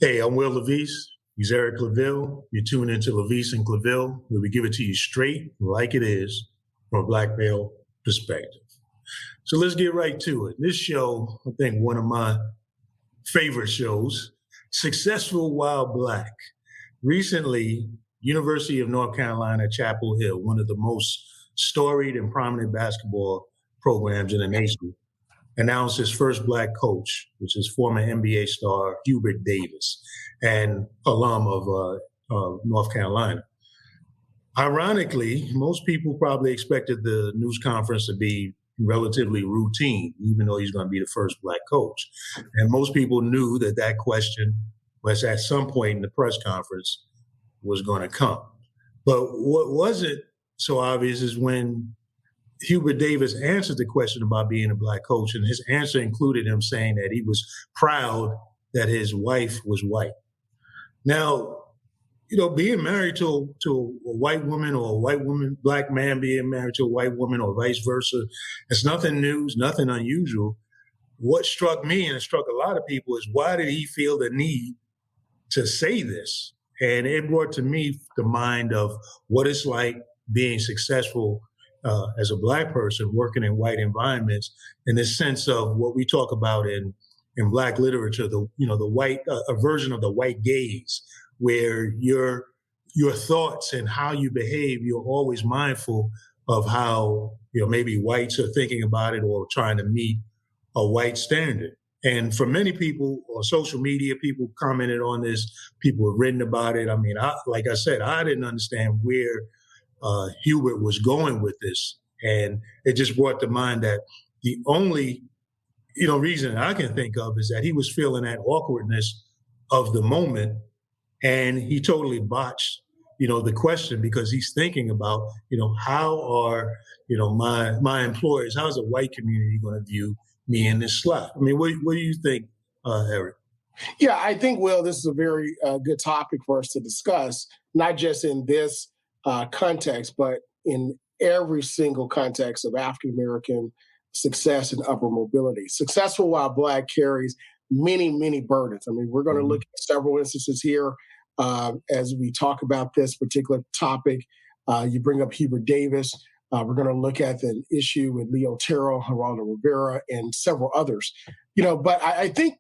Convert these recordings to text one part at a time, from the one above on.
Hey, I'm Will LaVesit. He's Eric Claville. You tune into LaVesit and Claville, where we give it to you straight, like it is, from a black male perspective. So let's get right to it. This show, I think one of my favorite shows, Successful While Black. Recently, University of North Carolina, Chapel Hill, one of the most storied and prominent basketball programs in the nation, announced his first black coach, which is former NBA star Hubert Davis, and alum of North Carolina. Ironically, most people probably expected the news conference to be relatively routine, even though he's going to be the first black coach. And most people knew that question was at some point in the press conference was going to come. But what wasn't so obvious is when Hubert Davis answered the question about being a black coach, and his answer included him saying that he was proud that his wife was white. Now, being married to a white woman, or a white woman, black man being married to a white woman, or vice versa, it's nothing new, it's nothing unusual. What struck me, and it struck a lot of people, is why did he feel the need to say this? And it brought to me the mind of what it's like being successful as a black person working in white environments, in the sense of what we talk about in black literature, the white a version of the white gaze, where your thoughts and how you behave, you're always mindful of how maybe whites are thinking about it or trying to meet a white standard. And for many people on social media, people commented on this, people have written about it. I mean, like I said, I didn't understand where Hubert was going with this. And it just brought to mind that the only, reason I can think of is that he was feeling that awkwardness of the moment, and he totally botched, the question, because he's thinking about, how are, my employers, how's the white community going to view me in this slot? I mean, what do you think, Eric? Yeah, I think, Will, this is a very good topic for us to discuss, not just in this context, but in every single context of African-American success and upward mobility. Successful While Black carries many, many burdens. I mean, we're going to look at several instances here as we talk about this particular topic. You bring up Hubert Davis. We're going to look at the issue with Leo Terrell, Geraldo Rivera, and several others. But I think,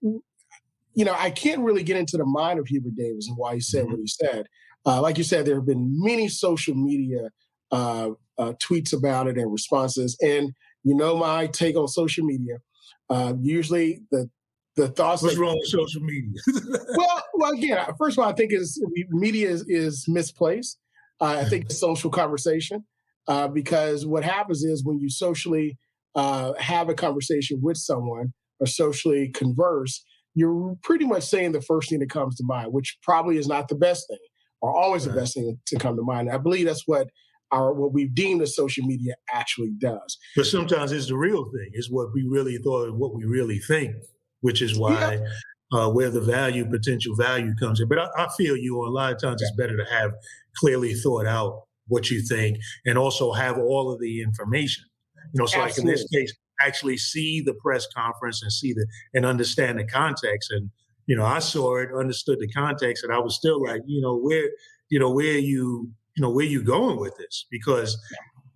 I can't really get into the mind of Hubert Davis and why he said what he said. Like you said, there have been many social media tweets about it and responses. And my take on social media, usually the thoughts. What's wrong with social media? well, again, first of all, I think media is misplaced. I think it's social conversation, because what happens is when you socially have a conversation with someone or socially converse, you're pretty much saying the first thing that comes to mind, which probably is not the best thing or always the best thing to come to mind. And I believe that's what we've deemed as social media actually does. But sometimes it's the real thing. It's what we really thought and what we really think, which is why where the potential value comes in. But I feel you, a lot of times it's better to have clearly thought out what you think and also have all of the information. So like in this case, actually see the press conference and and understand the context. And, I saw it, understood the context, and I was still like, where are you going with this? Because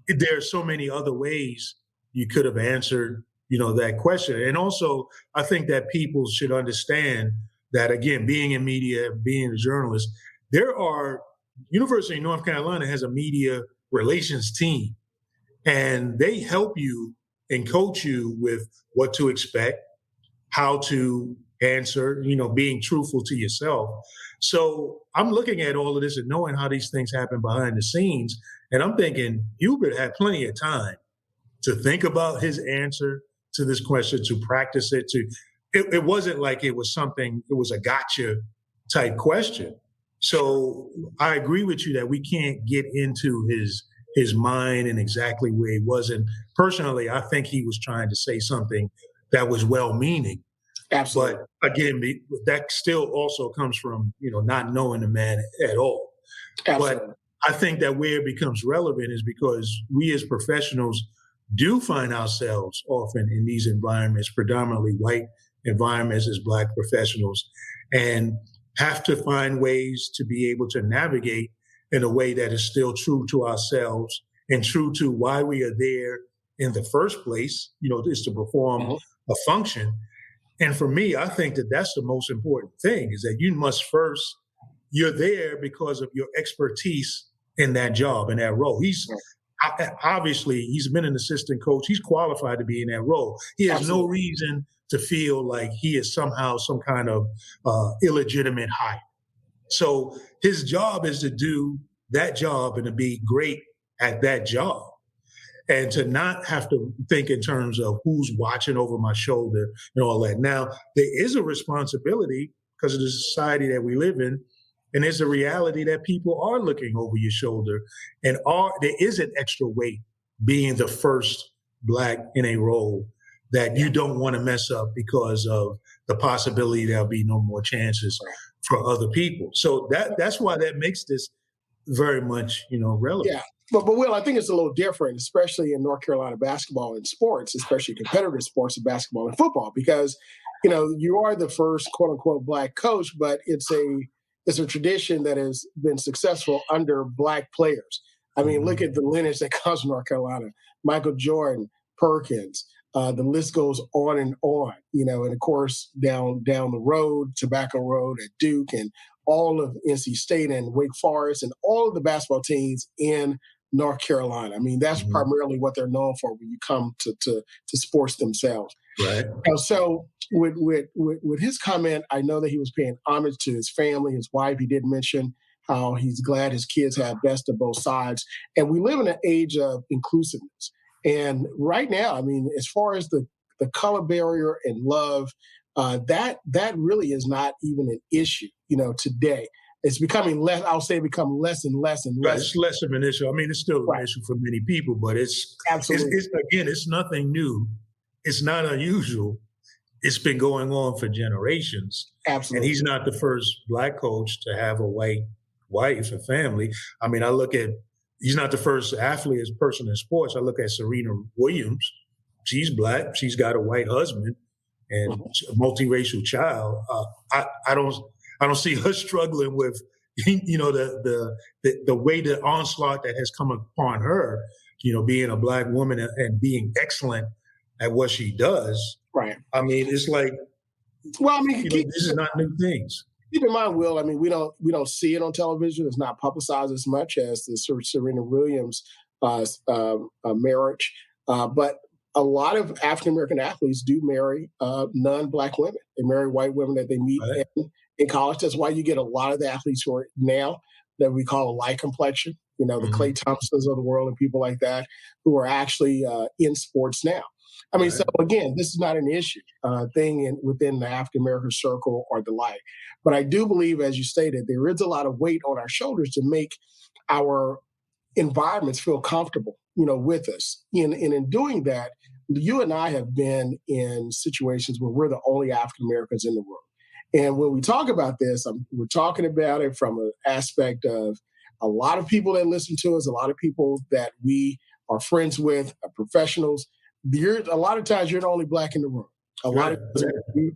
there are so many other ways you could have answered, that question. And also, I think that people should understand that, again, being in media, being a journalist, University of North Carolina has a media relations team, and they help you and coach you with what to expect, how to answer, being truthful to yourself. So I'm looking at all of this and knowing how these things happen behind the scenes. And I'm thinking Hubert had plenty of time to think about his answer to this question, to practice it. It wasn't like it was a gotcha type question. So I agree with you that we can't get into his mind and exactly where he was. And personally, I think he was trying to say something that was well-meaning. Absolutely. But again, that still also comes from, not knowing the man at all. Absolutely. But I think that where it becomes relevant is because we as professionals do find ourselves often in these environments, predominantly white environments as Black professionals. And have to find ways to be able to navigate in a way that is still true to ourselves and true to why we are there in the first place, is to perform a function. And for me, I think that that's the most important thing, is that you're there because of your expertise in that job, in that role. Obviously, he's been an assistant coach. He's qualified to be in that role. He has no reason to feel like he is somehow some kind of illegitimate hire. So his job is to do that job and to be great at that job, and to not have to think in terms of who's watching over my shoulder and all that. Now, there is a responsibility because of the society that we live in, and there's a reality that people are looking over your shoulder, and there is an extra weight being the first Black in a role that you don't want to mess up because of the possibility there'll be no more chances for other people. So that's why that makes this very much, relevant. Yeah. But Will, I think it's a little different, especially in North Carolina basketball and sports, especially competitive sports of basketball and football, because, you are the first quote unquote Black coach, but it's a tradition that has been successful under Black players. I mean, look at the lineage that comes from North Carolina: Michael Jordan, Perkins. The list goes on and on, and of course down the road, Tobacco Road at Duke, and all of NC State and Wake Forest, and all of the basketball teams in North Carolina. I mean, that's primarily what they're known for when you come to sports themselves. Right. So with his comment, I know that he was paying homage to his family, his wife. He did mention how he's glad his kids have best of both sides. And we live in an age of inclusiveness. And right now, I mean, as far as the color barrier and love, that really is not even an issue, today. It's becoming less, I'll say become less and less and less. Right, it's less of an issue. I mean, it's still an issue for many people, but it's nothing new. It's not unusual. It's been going on for generations. Absolutely. And he's not the first Black coach to have a white wife and family. I mean, he's not the first person in sports. I look at Serena Williams. She's Black. She's got a white husband and a multiracial child. I don't see her struggling with, the way the onslaught that has come upon her, being a Black woman and being excellent at what she does. Right. I mean, it's like, well, I mean, this is not new things. Keep in mind, Will, I mean, we don't see it on television. It's not publicized as much as the Serena Williams marriage. But a lot of African-American athletes do marry non-Black women. They marry white women that they meet in college. That's why you get a lot of the athletes who are now that we call a light complexion, the Klay Thompsons of the world and people like that, who are actually in sports now. I mean, so again, this is not an issue thing within the African-American circle or the like. But I do believe, as you stated, there is a lot of weight on our shoulders to make our environments feel comfortable, with us. And in doing that, you and I have been in situations where we're the only African-Americans in the room. And when we talk about this, we're talking about it from an aspect of a lot of people that listen to us, a lot of people that we are friends with, professionals. A lot of times you're the only Black in the room. A lot of times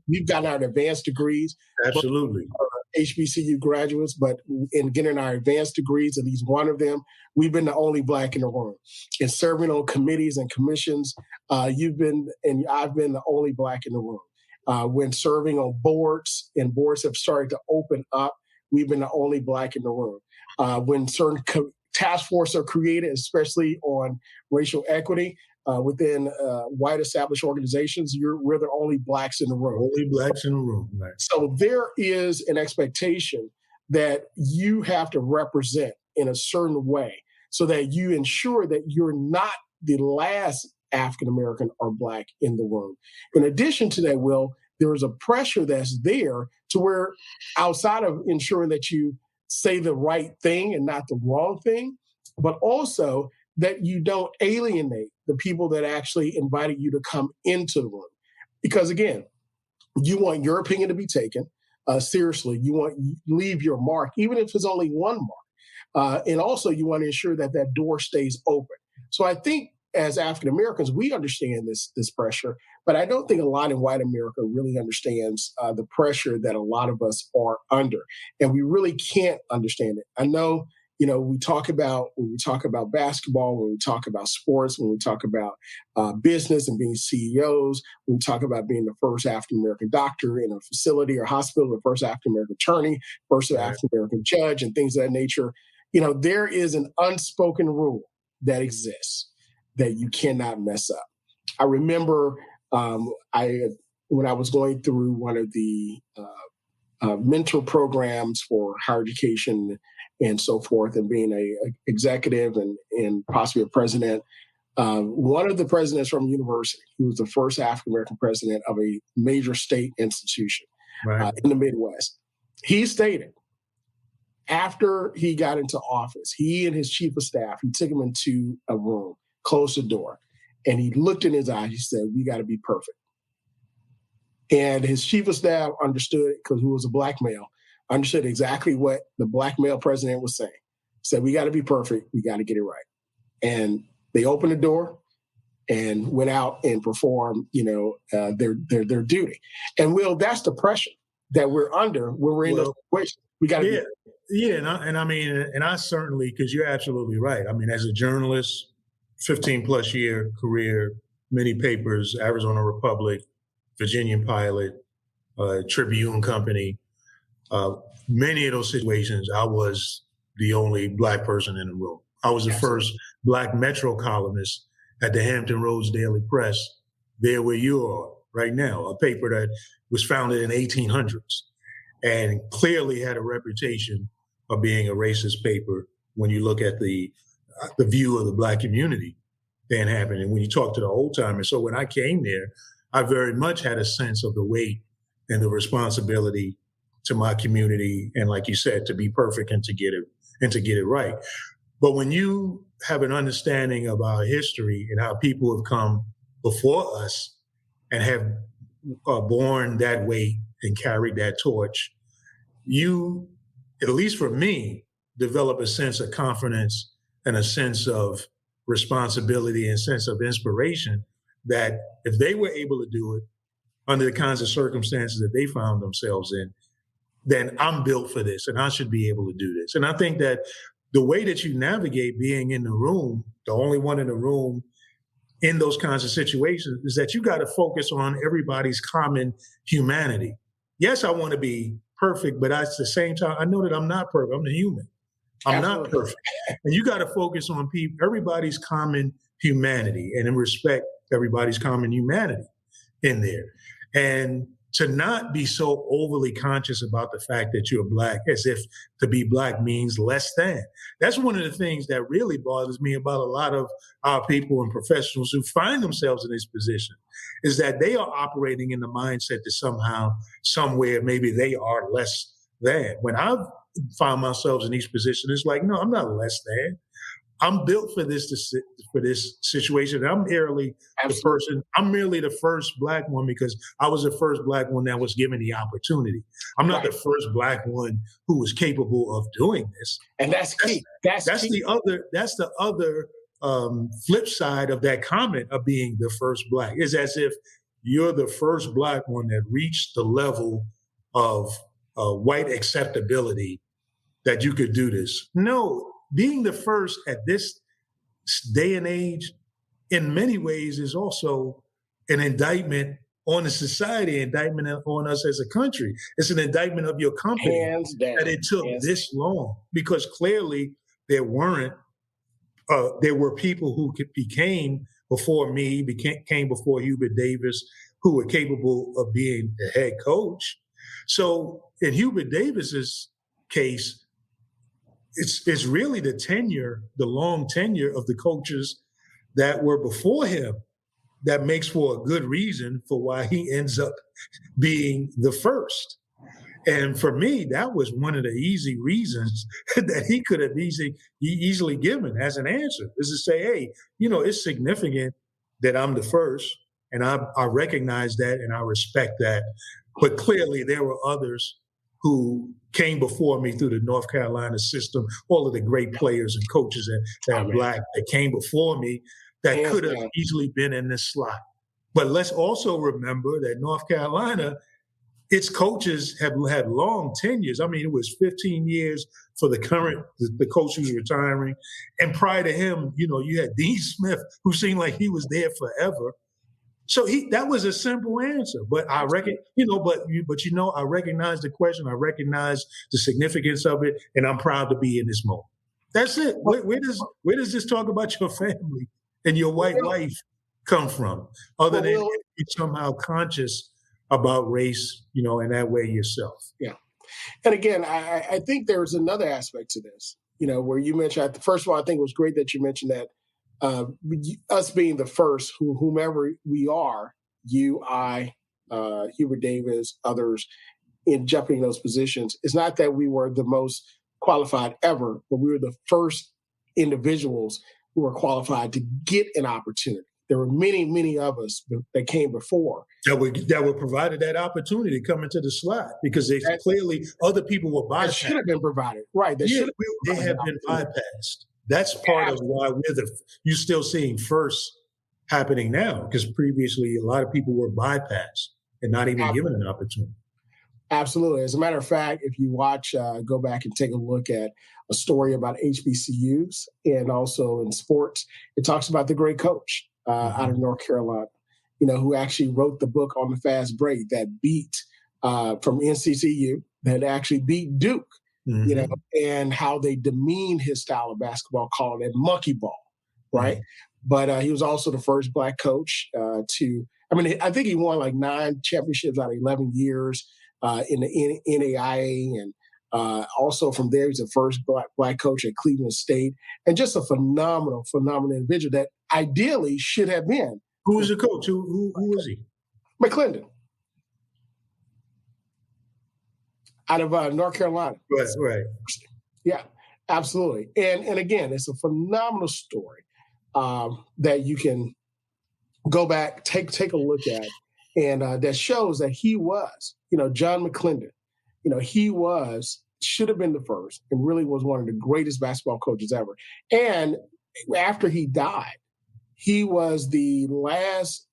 we've gotten our advanced degrees. Absolutely. HBCU graduates, but in getting our advanced degrees, at least one of them, we've been the only Black in the room. In serving on committees and commissions, you've been and I've been the only Black in the room. When serving on boards and boards have started to open up, we've been the only Black in the room. When certain task forces are created, especially on racial equity, within white established organizations, we're the only Blacks in the room. Only Blacks in the room, right. So there is an expectation that you have to represent in a certain way so that you ensure that you're not the last African-American or Black in the room. In addition to that, Will, there is a pressure that's there to where outside of ensuring that you say the right thing and not the wrong thing, but also that you don't alienate the people that actually invited you to come into the room. Because again, you want your opinion to be taken seriously. You want to leave your mark, even if it's only one mark. And also you want to ensure that that door stays open. So I think as African Americans, we understand this pressure, But I don't think a lot in white America really understands the pressure that a lot of us are under, and we really can't understand it. I know, when we talk about basketball, when we talk about sports, when we talk about business and being CEOs, when we talk about being the first African American doctor in a facility or hospital, the first African American attorney, first African American judge, and things of that nature. There is an unspoken rule that exists that you cannot mess up. I remember when I was going through one of the mentor programs for higher education and so forth, and being a executive and possibly a president. One of the presidents from a university, who was the first African American president of a major state institution in the Midwest, he stated after he got into office, he and his chief of staff, he took him into a room, closed the door, and he looked in his eyes. He said, "We got to be perfect." And his chief of staff understood, because he was a black male, understood exactly what the black male president was saying. Said, "We got to be perfect. We got to get it right." And they opened the door and went out and performed, their duty. And Will, that's the pressure that we're under when we're in those situations. We got to and I certainly, because you're absolutely right. I mean, as a journalist, 15 plus year career, many papers, Arizona Republic, Virginian Pilot, Tribune Company. Many of those situations, I was the only black person in the room. I was the first black Metro columnist at the Hampton Roads Daily Press, there where you are right now, a paper that was founded in 1800s and clearly had a reputation of being a racist paper when you look at the view of the black community then happened. And when you talk to the old timers, so when I came there, I very much had a sense of the weight and the responsibility to my community, and like you said, to be perfect and to get it right. But when you have an understanding of our history and how people have come before us and have borne that weight and carried that torch, you, at least for me, develop a sense of confidence and a sense of responsibility and sense of inspiration that if they were able to do it under the kinds of circumstances that they found themselves in, then I'm built for this and I should be able to do this. And I think that the way that you navigate being in the room, the only one in the room in those kinds of situations, is that you got to focus on everybody's common humanity. Yes, I want to be perfect, but at the same time, I know that I'm not perfect. I'm a human. I'm not perfect. And you got to focus on everybody's common humanity and respect everybody's common humanity in there. And to not be so overly conscious about the fact that you're black, as if to be black means less than. That's one of the things that really bothers me about a lot of our people and professionals who find themselves in this position, is that they are operating in the mindset that somehow, somewhere, maybe they are less than. When I've found myself in these positions, it's like, no, I'm not less than. I'm built for this situation. I'm merely the person. I'm merely the first black one because I was the first black one that was given the opportunity. I'm not the first black one who was capable of doing this. And that's key. That's key. the other flip side of that comment of being the first black. Is as if you're the first black one that reached the level of white acceptability that you could do this. No. Being the first at this day and age, in many ways, is also an indictment on the society, indictment on us as a country. It's an indictment of your company that it took this long, because clearly there were people who came before me, came before Hubert Davis, who were capable of being the head coach. So in Hubert Davis's case, it's really the long tenure of the coaches that were before him that makes for a good reason for why he ends up being the first. And for me, that was one of the easy reasons that he could have easily given as an answer, is to say, hey, it's significant that I'm the first, and I recognize that and I respect that. But clearly there were others who came before me through the North Carolina system, all of the great players and coaches that are black that came before me that could have easily been in this slot. But let's also remember that North Carolina, its coaches have had long tenures. I mean, it was 15 years for the coach who's retiring. And prior to him, you had Dean Smith, who seemed like he was there forever. So that was a simple answer. But I reckon, I recognize the question. I recognize the significance of it. And I'm proud to be in this moment. That's it. Where does this talk about your family and your white wife come from? Other than you're somehow conscious about race, in that way yourself. Yeah. And again, I think there's another aspect to this, where you mentioned, first of all, I think it was great that you mentioned that us being the first, whomever we are, you, I, Hubert Davis, others, in jumping in those positions, it's not that we were the most qualified ever, but we were the first individuals who were qualified to get an opportunity. There were many, many of us that came before. That were provided that opportunity to come into the slot because clearly other people were bypassed. That should have been provided. Right. They have been bypassed. That's part of why you're still seeing first happening now, because previously a lot of people were bypassed and not even given an opportunity. Absolutely. As a matter of fact, if you go back and take a look at a story about HBCUs and also in sports, it talks about the great coach out of North Carolina, who actually wrote the book on the fast break that beat from NCCU, that actually beat Duke. And how they demeaned his style of basketball, calling it monkey ball, right? But he was also the first Black coach I think he won like 9 championships out of 11 years in the NAIA. And also from there, he's the first Black coach at Cleveland State. And just a phenomenal individual that ideally should have been. Who was the coach? Who was he? McClendon. Out of North Carolina. Right. Yeah, absolutely. And again, it's a phenomenal story that you can go back, take a look at, and that shows that he was, John McClendon, should have been the first and really was one of the greatest basketball coaches ever. And after he died, he was the last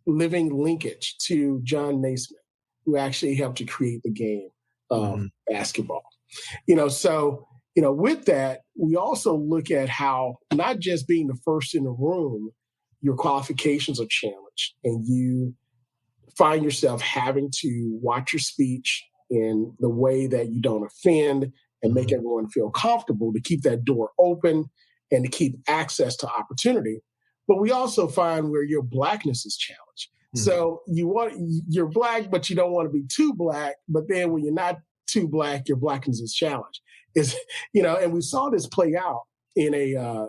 living linkage to John Naismith, who actually helped to create the game of basketball. So with that, we also look at how not just being the first in the room, your qualifications are challenged and you find yourself having to watch your speech in the way that you don't offend and make everyone feel comfortable to keep that door open and to keep access to opportunity. But we also find where your Blackness is challenged. So you're Black, but you don't want to be too Black. But then when you're not too Black, your Blackness is challenged. And we saw this play out in a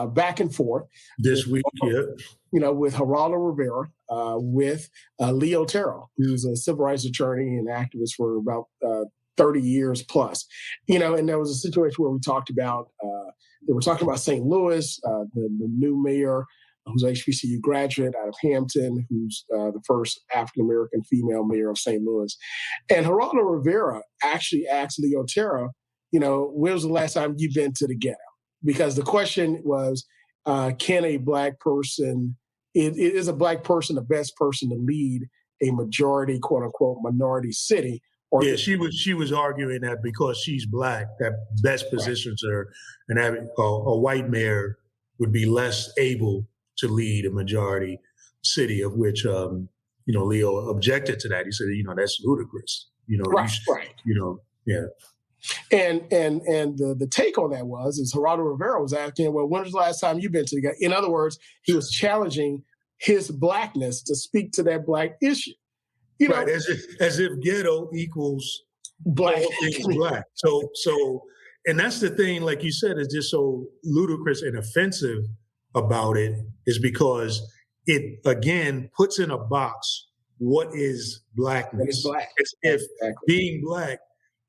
back and forth this week, with Geraldo Rivera, with Leo Terrell, who's a civil rights attorney and activist for about 30 years plus. And there was a situation where we talked about they were talking about St. Louis, the new mayor, who's an HBCU graduate out of Hampton, who's the first African-American female mayor of St. Louis. And Geraldo Rivera actually asked Leo Terra, when was the last time you've been to the ghetto? Because the question was, can a Black person, is a Black person the best person to lead a majority, quote unquote, minority city? She was arguing that because she's Black, that best positions her, and having a white mayor would be less able to lead a majority city, of which Leo objected to that. He said, that's ludicrous. Right. Yeah. And the take on that is Geraldo Rivera was asking, well, when was the last time you've been to the ghetto? In other words, he was challenging his Blackness to speak to that Black issue. Right, as if ghetto equals Black. All things Black. So, and that's the thing, like you said, is just so ludicrous and offensive about it, is because it again puts in a box what is Blackness. What is Black? As if being Black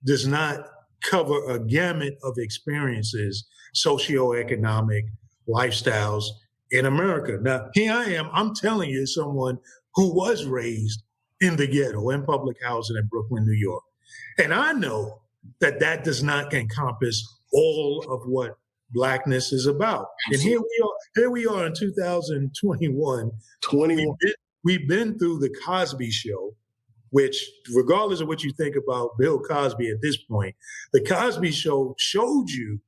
does not cover a gamut of experiences, socioeconomic lifestyles in America. Now, here I am, I'm telling you, someone who was raised in the ghetto, in public housing in Brooklyn, New York. And I know that does not encompass all of what Blackness is about. And here we are in 2021. we've been through the Cosby Show, which, regardless of what you think about Bill Cosby at this point, the Cosby Show showed you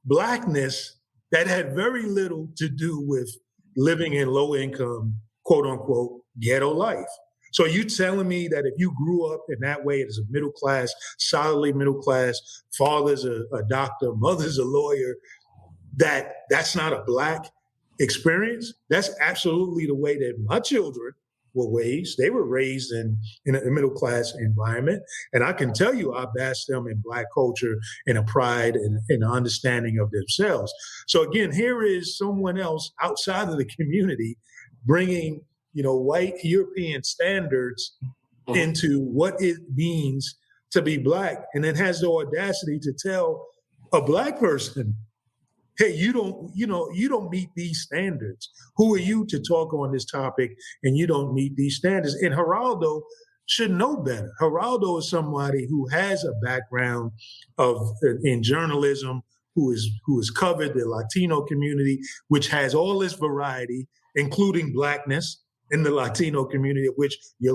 Blackness that had very little to do with living in low income, quote unquote, ghetto life. So you telling me that if you grew up in that way as a middle class, solidly middle class, father's a doctor, mother's a lawyer, that's not a Black experience? That's absolutely the way that my children were raised. They were raised in a middle class environment. And I can tell you, I bask them in Black culture and a pride and an understanding of themselves. So again, here is someone else outside of the community bringing, white European standards into what it means to be Black, and then has the audacity to tell a Black person, hey, you don't meet these standards. Who are you to talk on this topic? And you don't meet these standards. And Geraldo should know better. Geraldo is somebody who has a background in journalism, who has covered the Latino community, which has all this variety, including Blackness in the Latino community, of which the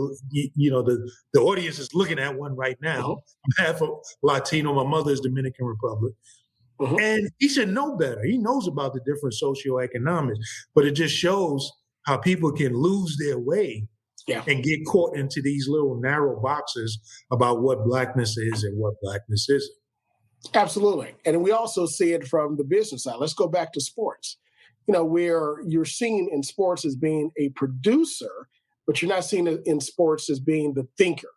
audience is looking at one right now. I'm half Latino. My mother is Dominican Republic. And he should know better. He knows about the different socioeconomics, but it just shows how people can lose their way and get caught into these little narrow boxes about what Blackness is and what Blackness isn't. Absolutely. And we also see it from the business side. Let's go back to sports. Where you're seen in sports as being a producer, but you're not seen in sports as being the thinker.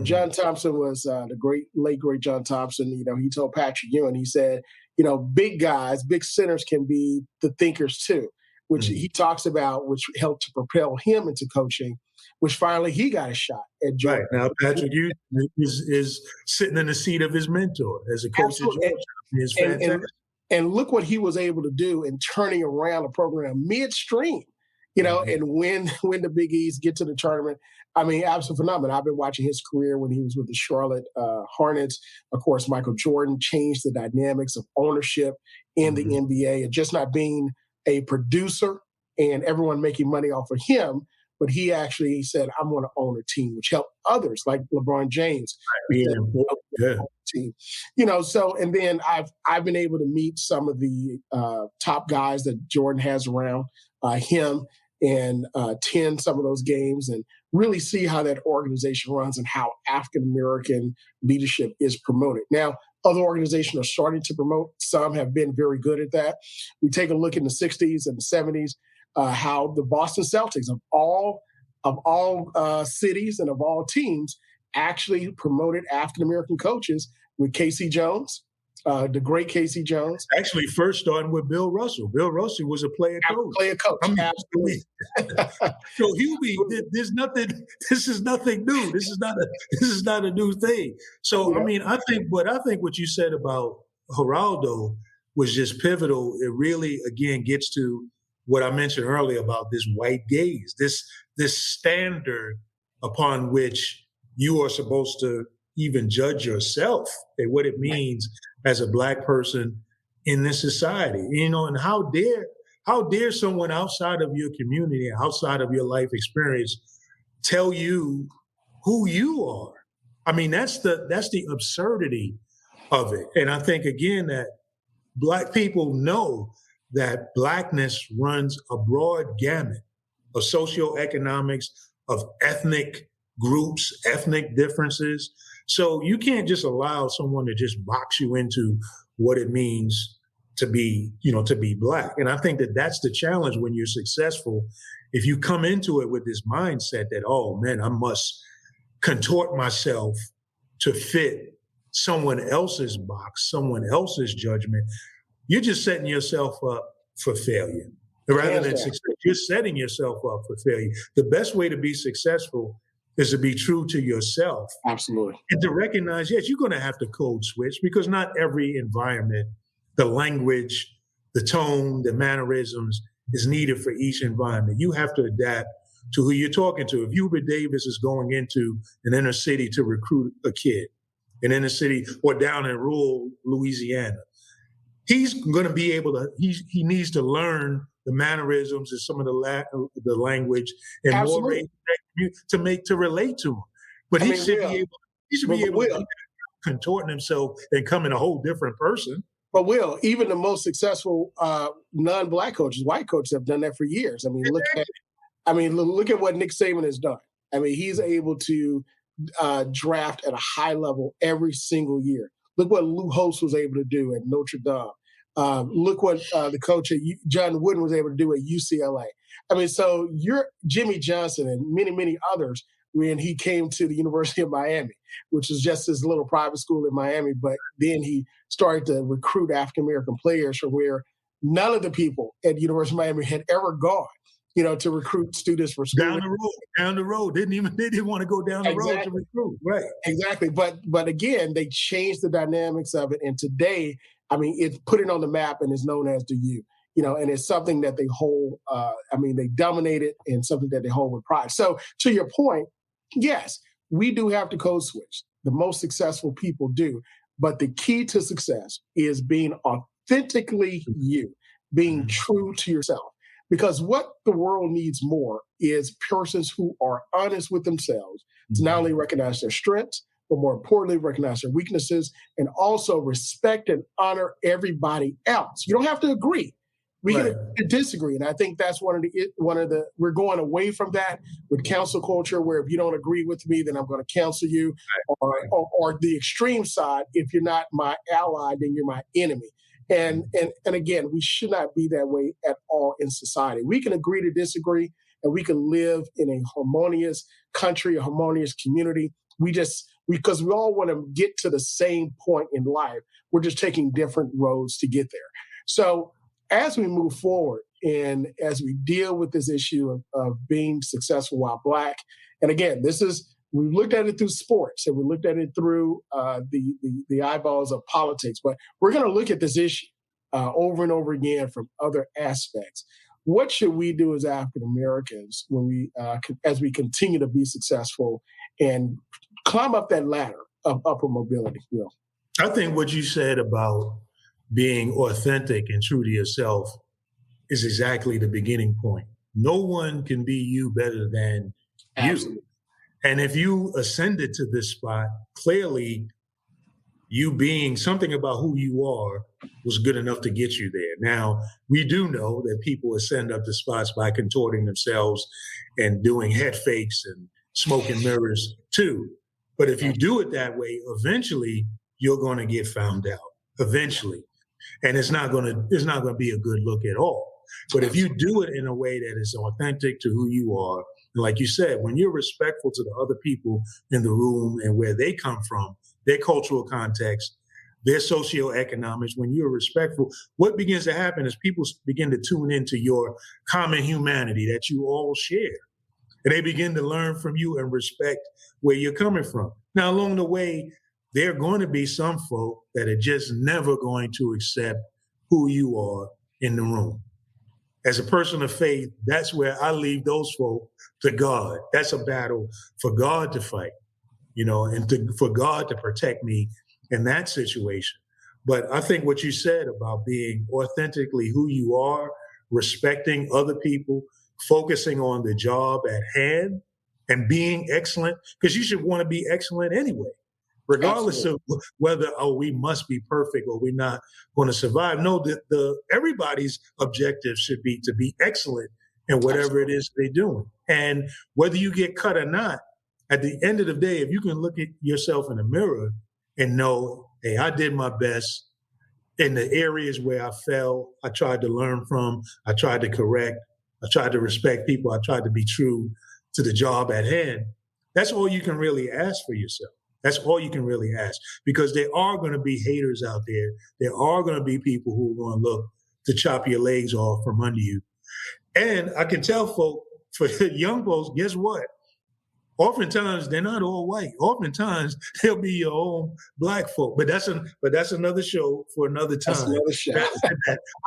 John Thompson was the late great John Thompson. He told Patrick Ewing, he said, big guys, big centers can be the thinkers too, which he talks about, which helped to propel him into coaching, which finally he got a shot at Georgia. Right. Now, Patrick Ewing is sitting in the seat of his mentor as a coach at Georgia. It's fantastic. And look what he was able to do in turning around a program midstream, and when the Big East get to the tournament. I mean, absolutely phenomenal. I've been watching his career when he was with the Charlotte Hornets. Of course, Michael Jordan changed the dynamics of ownership in the NBA and just not being a producer and everyone making money off of him, but he actually said, I'm going to own a team, which helped others like LeBron James. Team. So, and then I've been able to meet some of the top guys that Jordan has around him and attend some of those games and really see how that organization runs and how African-American leadership is promoted. Now, other organizations are starting to promote. Some have been very good at that. We take a look in the 60s and the 70s, how the Boston Celtics of all cities and of all teams actually promoted African-American coaches with Casey Jones, the great Casey Jones. Actually, first starting with Bill Russell. Bill Russell was a player coach. Absolutely. So there's nothing. This is nothing new. This is not a new thing. So I think what you said about Geraldo was just pivotal. It really again gets to what I mentioned earlier about this white gaze, this standard upon which you are supposed to even judge yourself and what it means as a Black person in this society, and how dare someone outside of your community, outside of your life experience, tell you who you are. I mean, that's the absurdity of it. And I think again that Black people know that Blackness runs a broad gamut of socioeconomics, of ethnic groups, ethnic differences. So you can't just allow someone to just box you into what it means to be Black. And I think that that's the challenge when you're successful. If you come into it with this mindset that, oh man, I must contort myself to fit someone else's box, someone else's judgment, you're just setting yourself up for failure. Rather than success, you're setting yourself up for failure. The best way to be successful is to be true to yourself. Absolutely. And to recognize, yes, you're going to have to code switch because not every environment, the language, the tone, the mannerisms is needed for each environment. You have to adapt to who you're talking to. If Hubert Davis is going into an inner city to recruit a kid, an inner city or down in rural Louisiana, he's going to be able to, he needs to learn the mannerisms and some of the language and Absolutely. more to relate to him. But I he mean, should Will, be able. He should be able to Will, do that, contorting himself and becoming a whole different person. but Will, even the most successful non-black coaches, white coaches, have done that for years. Look at what Nick Saban has done. I mean, he's able to draft at a high level every single year. Look what Lou Holtz was able to do at Notre Dame. Look what the coach John Wooden was able to do at UCLA. I mean, so you're Jimmy Johnson and many, many others when he came to the University of Miami, which is just his little private school in Miami. But then he started to recruit African-American players from where none of the people at the University of Miami had ever gone, to recruit students for school. Down the road. They didn't want to go down the road to recruit. Right. Exactly. But again, they changed the dynamics of it. And today, I mean, it's put it on the map and is known as the U. And it's something that they hold, they dominate it and something that they hold with pride. So to your point, yes, we do have to code switch. The most successful people do. But the key to success is being authentically you, being true to yourself. Because what the world needs more is persons who are honest with themselves to not only recognize their strengths, but more importantly, recognize their weaknesses and also respect and honor everybody else. You don't have to agree. We can disagree. And I think that's one of the, we're going away from that with council culture, where if you don't agree with me, then I'm going to counsel you, or the extreme side. If you're not my ally, then you're my enemy. And again, we should not be that way at all in society. We can agree to disagree, and we can live in a harmonious country, a harmonious community. Because we all want to get to the same point in life. We're just taking different roads to get there. So as we move forward and as we deal with this issue of being successful while Black, and again, we looked at it through sports and we looked at it through the eyeballs of politics, but we're going to look at this issue over and over again from other aspects. What should we do as African Americans when as we continue to be successful and climb up that ladder of upper mobility? Will? I think what you said about being authentic and true to yourself is exactly the beginning point. No one can be you better than Absolutely. you. And if you ascended to this spot, clearly you being something about who you are was good enough to get you there. Now, we do know that people ascend up to spots by contorting themselves and doing head fakes and smoke and mirrors too. But if you do it that way, eventually you're going to get found out. Eventually. And it's not going to be a good look at all. But if you do it in a way that is authentic to who you are, and like you said, when you're respectful to the other people in the room and where they come from, their cultural context, their socioeconomics, when you're respectful, what begins to happen is people begin to tune into your common humanity that you all share. And they begin to learn from you and respect where you're coming from. Now, along the way, there are going to be some folk that are just never going to accept who you are in the room. As a person of faith, that's where I leave those folk to God. That's a battle for God to fight, and for God to protect me in that situation. But I think what you said about being authentically who you are, respecting other people, focusing on the job at hand, and being excellent, because you should want to be excellent anyway. Regardless Absolutely. Of whether, we must be perfect or we're not going to survive. No, everybody's objective should be to be excellent in whatever Absolutely. It is they're doing. And whether you get cut or not, at the end of the day, if you can look at yourself in the mirror and know, hey, I did my best in the areas where I fell, I tried to learn from, I tried to correct, I tried to respect people, I tried to be true to the job at hand. That's all you can really ask for yourself. That's all you can really ask, because there are going to be haters out there. There are going to be people who are going to look to chop your legs off from under you. And I can tell folk, for young folks, guess what? Oftentimes they're not all white. Oftentimes they'll be your own Black folk. But that's another show for another time. That's another show.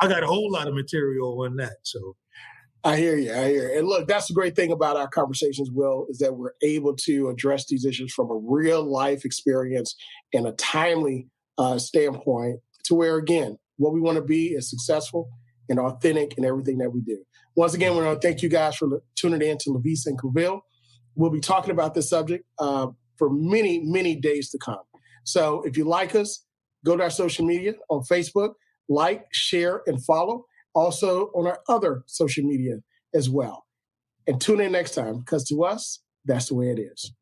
I got a whole lot of material on that. So I hear you. And look, that's the great thing about our conversations, Will, is that we're able to address these issues from a real life experience and a timely standpoint, to where, again, what we want to be is successful and authentic in everything that we do. Once again, we want to thank you guys for tuning in to LaVesit and Claville. We'll be talking about this subject for many, many days to come. So if you like us, go to our social media on Facebook, like, share, and follow. Also on our other social media as well. And tune in next time, because to us, that's the way it is.